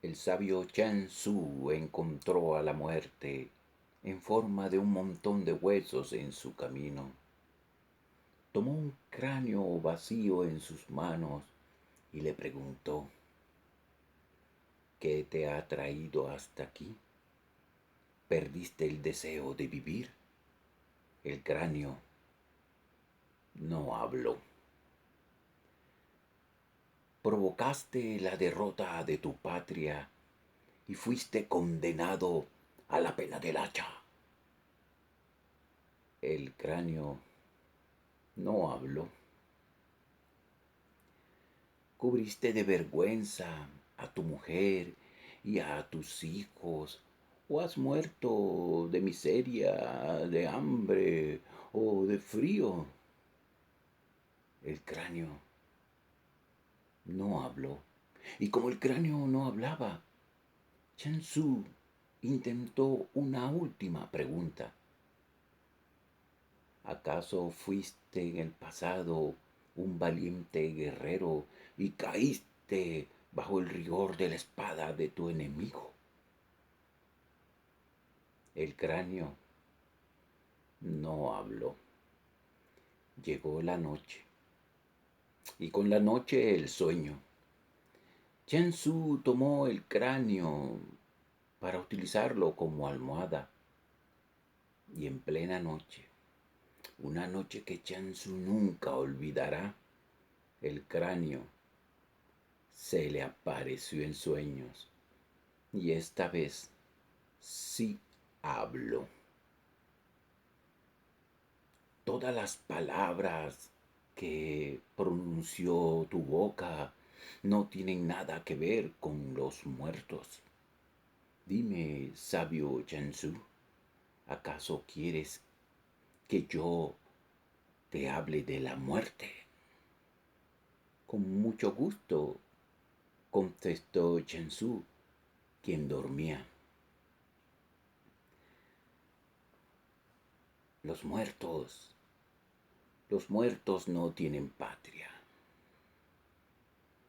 El sabio Chen Tzu encontró a la muerte en forma de un montón de huesos en su camino. Tomó un cráneo vacío en sus manos y le preguntó: ¿qué te ha traído hasta aquí? ¿Perdiste el deseo de vivir? El cráneo no habló. Provocaste la derrota de tu patria y fuiste condenado a la pena del hacha. El cráneo no habló. Cubriste de vergüenza a tu mujer y a tus hijos, o has muerto de miseria, de hambre o de frío. El cráneo no habló. Y como el cráneo no hablaba, Chen Tzu intentó una última pregunta. ¿Acaso fuiste en el pasado un valiente guerrero y caíste bajo el rigor de la espada de tu enemigo? El cráneo no habló. Llegó la noche y con la noche el sueño. Chen Tzu tomó el cráneo para utilizarlo como almohada y en plena noche, una noche que Chen Tzu nunca olvidará, el cráneo se le apareció en sueños y esta vez sí habló. Todas las palabras que pronunció tu boca no tienen nada que ver con los muertos. Dime, sabio Chen Tzu, ¿acaso quieres que yo te hable de la muerte? Con mucho gusto, contestó Chen Tzu, quien dormía. Los muertos, los muertos no tienen patria.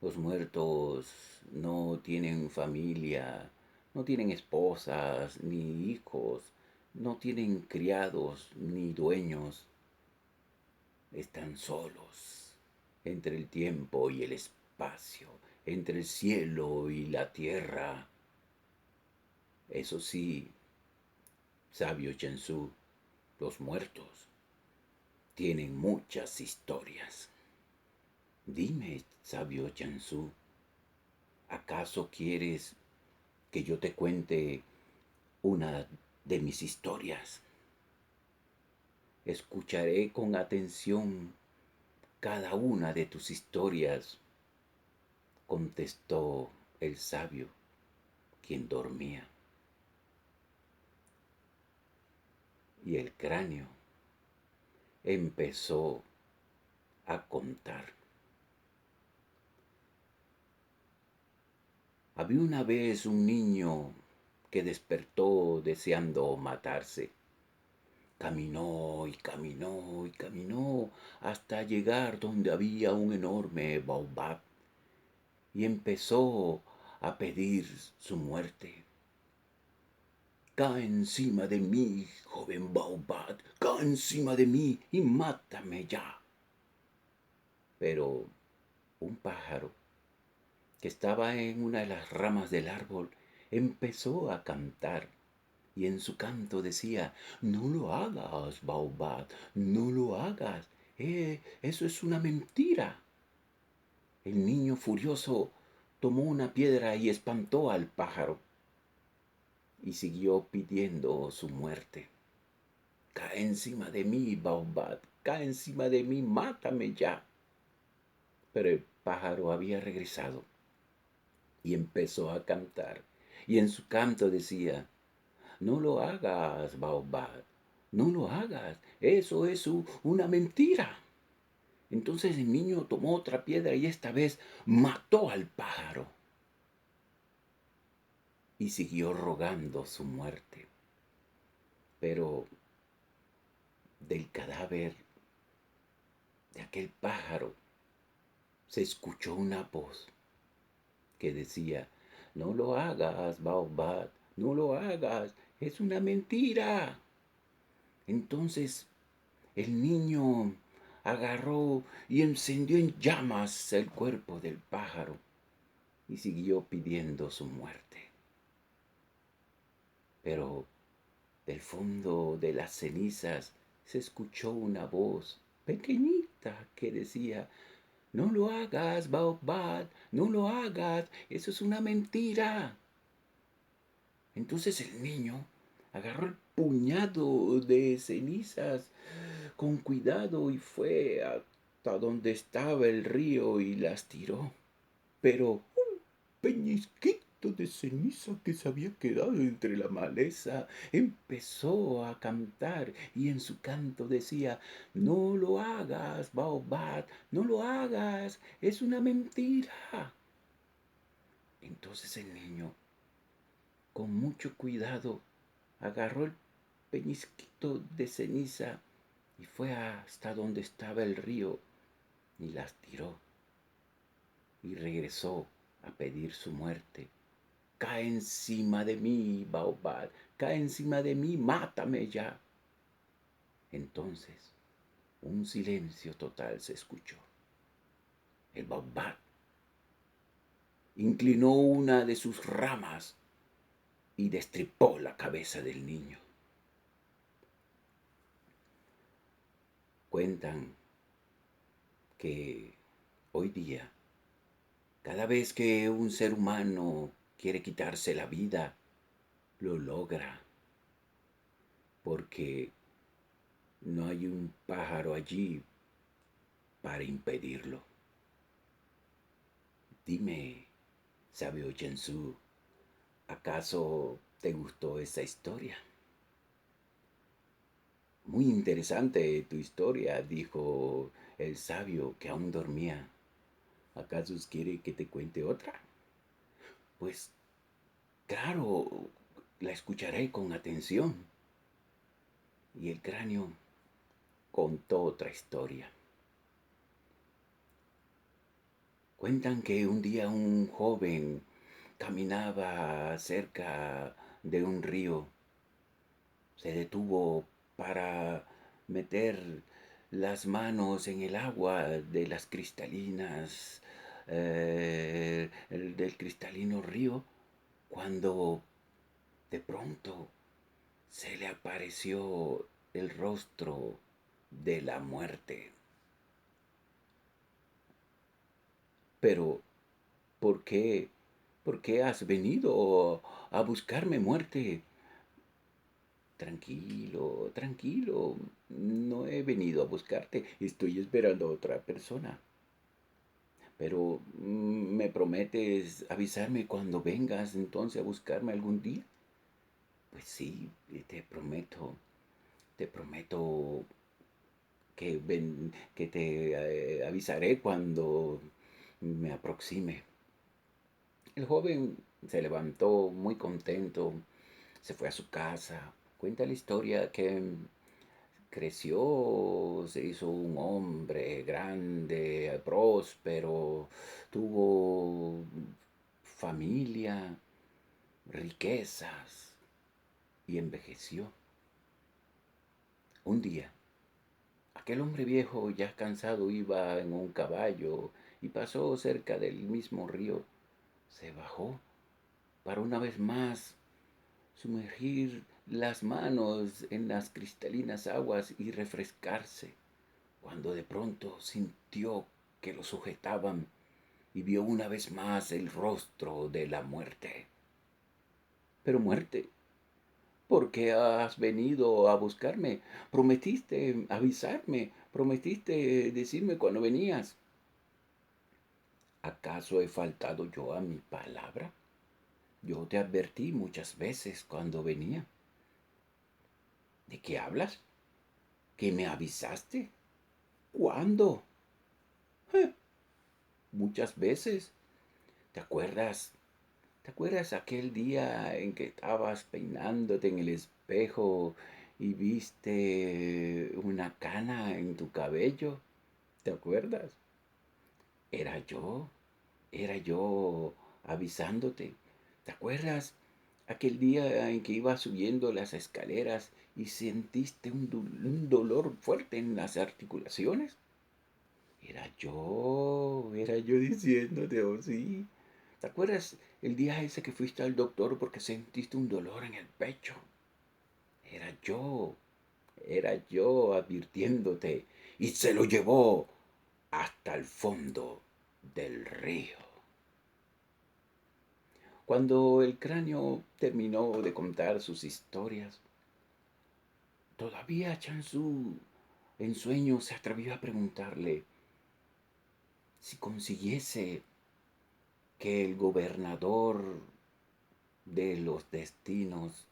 Los muertos no tienen familia, no tienen esposas ni hijos, no tienen criados ni dueños. Están solos entre el tiempo y el espacio, entre el cielo y la tierra. Eso sí, sabio Chen Tzu, los muertos tienen muchas historias. Dime, sabio Chen Tzu, ¿acaso quieres que yo te cuente una de mis historias? Escucharé con atención cada una de tus historias, contestó el sabio, quien dormía. Y el cráneo empezó a contar. Había una vez un niño que despertó deseando matarse. Caminó y caminó y caminó hasta llegar donde había un enorme baobab y empezó a pedir su muerte. Cae encima de mí, joven baobab, cae encima de mí y mátame ya. Pero un pájaro que estaba en una de las ramas del árbol empezó a cantar. Y en su canto decía: no lo hagas, baobab, no lo hagas. Eso es una mentira. El niño furioso tomó una piedra y espantó al pájaro y siguió pidiendo su muerte. Cae encima de mí, baobab, cae encima de mí, mátame ya. Pero el pájaro había regresado y empezó a cantar. Y en su canto decía: no lo hagas, baobab, no lo hagas, eso es una mentira. Entonces el niño tomó otra piedra y esta vez mató al pájaro y siguió rogando su muerte. Pero del cadáver de aquel pájaro se escuchó una voz que decía: no lo hagas, Baobab, no lo hagas, es una mentira. Entonces el niño agarró y encendió en llamas el cuerpo del pájaro y siguió pidiendo su muerte. Pero del fondo de las cenizas se escuchó una voz pequeñita que decía, no lo hagas, Baobab, no lo hagas, eso es una mentira. Entonces el niño agarró el puñado de cenizas con cuidado y fue hasta donde estaba el río y las tiró. Pero un peñisquito de ceniza que se había quedado entre la maleza empezó a cantar y en su canto decía, no lo hagas, Baobab, no lo hagas, es una mentira. Entonces el niño, con mucho cuidado, agarró el peñisquito de ceniza y fue hasta donde estaba el río y las tiró y regresó a pedir su muerte. Cae encima de mí, Baobab, cae encima de mí, mátame ya. Entonces, un silencio total se escuchó. El Baobab inclinó una de sus ramas y destripó la cabeza del niño. Cuentan que hoy día, cada vez que un ser humano quiere quitarse la vida, lo logra, porque no hay un pájaro allí para impedirlo. Dime, sabio Chensu, ¿acaso te gustó esa historia? Muy interesante tu historia, dijo el sabio que aún dormía. ¿Acaso quiere que te cuente otra? Pues claro, la escucharé con atención. Y el cráneo contó otra historia. Cuentan que un día un joven caminaba cerca de un río. Se detuvo para meter las manos en el agua de las cristalinas, del cristalino río, cuando de pronto se le apareció el rostro de la muerte. Pero, ¿por qué? ¿Por qué has venido a buscarme, muerte? Tranquilo, tranquilo. No he venido a buscarte. Estoy esperando a otra persona. Pero, ¿me prometes avisarme cuando vengas entonces a buscarme algún día? Pues sí, te prometo que te avisaré cuando me aproxime. El joven se levantó muy contento, se fue a su casa. Cuenta la historia que creció, se hizo un hombre grande, próspero, tuvo familia, riquezas y envejeció. Un día, aquel hombre viejo ya cansado iba en un caballo y pasó cerca del mismo río. Se bajó para una vez más sumergir las manos en las cristalinas aguas y refrescarse, cuando de pronto sintió que lo sujetaban y vio una vez más el rostro de la muerte. Pero muerte, ¿por qué has venido a buscarme? Prometiste avisarme, prometiste decirme cuando venías. ¿Acaso he faltado yo a mi palabra? Yo te advertí muchas veces cuando venía. ¿De qué hablas? ¿Que me avisaste? ¿Cuándo? Eh, Muchas veces. ¿Te acuerdas? ¿Te acuerdas aquel día en que estabas peinándote en el espejo y viste una cana en tu cabello? ¿Te acuerdas? Era yo, era yo avisándote. ¿Te acuerdas aquel día en que ibas subiendo las escaleras y sentiste un dolor fuerte en las articulaciones? Era yo diciéndote, oh sí. ¿Te acuerdas el día ese que fuiste al doctor porque sentiste un dolor en el pecho? Era yo, era yo advirtiéndote y se lo llevó hasta el fondo del río. Cuando el cráneo terminó de contar sus historias, todavía Chansu en sueño se atrevió a preguntarle si consiguiese que el gobernador de los destinos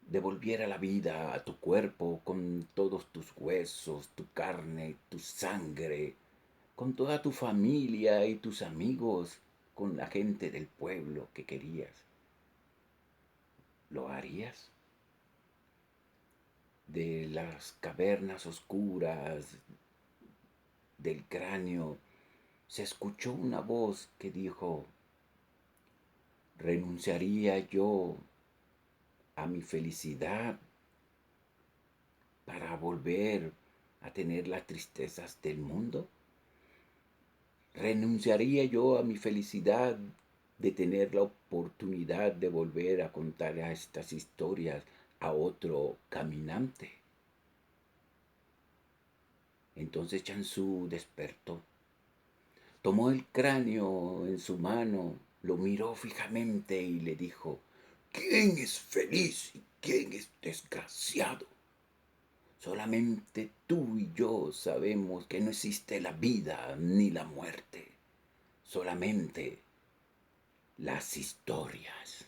devolviera la vida a tu cuerpo con todos tus huesos, tu carne, tu sangre, con toda tu familia y tus amigos, con la gente del pueblo que querías. ¿Lo harías? De las cavernas oscuras del cráneo se escuchó una voz que dijo: ¿renunciaría yo a mi felicidad para volver a tener las tristezas del mundo? ¿Renunciaría yo a mi felicidad de tener la oportunidad de volver a contar estas historias a otro caminante? Entonces Chansu despertó, tomó el cráneo en su mano, lo miró fijamente y le dijo: ¿quién es feliz y quién es desgraciado? Solamente tú y yo sabemos que no existe la vida ni la muerte, solamente las historias.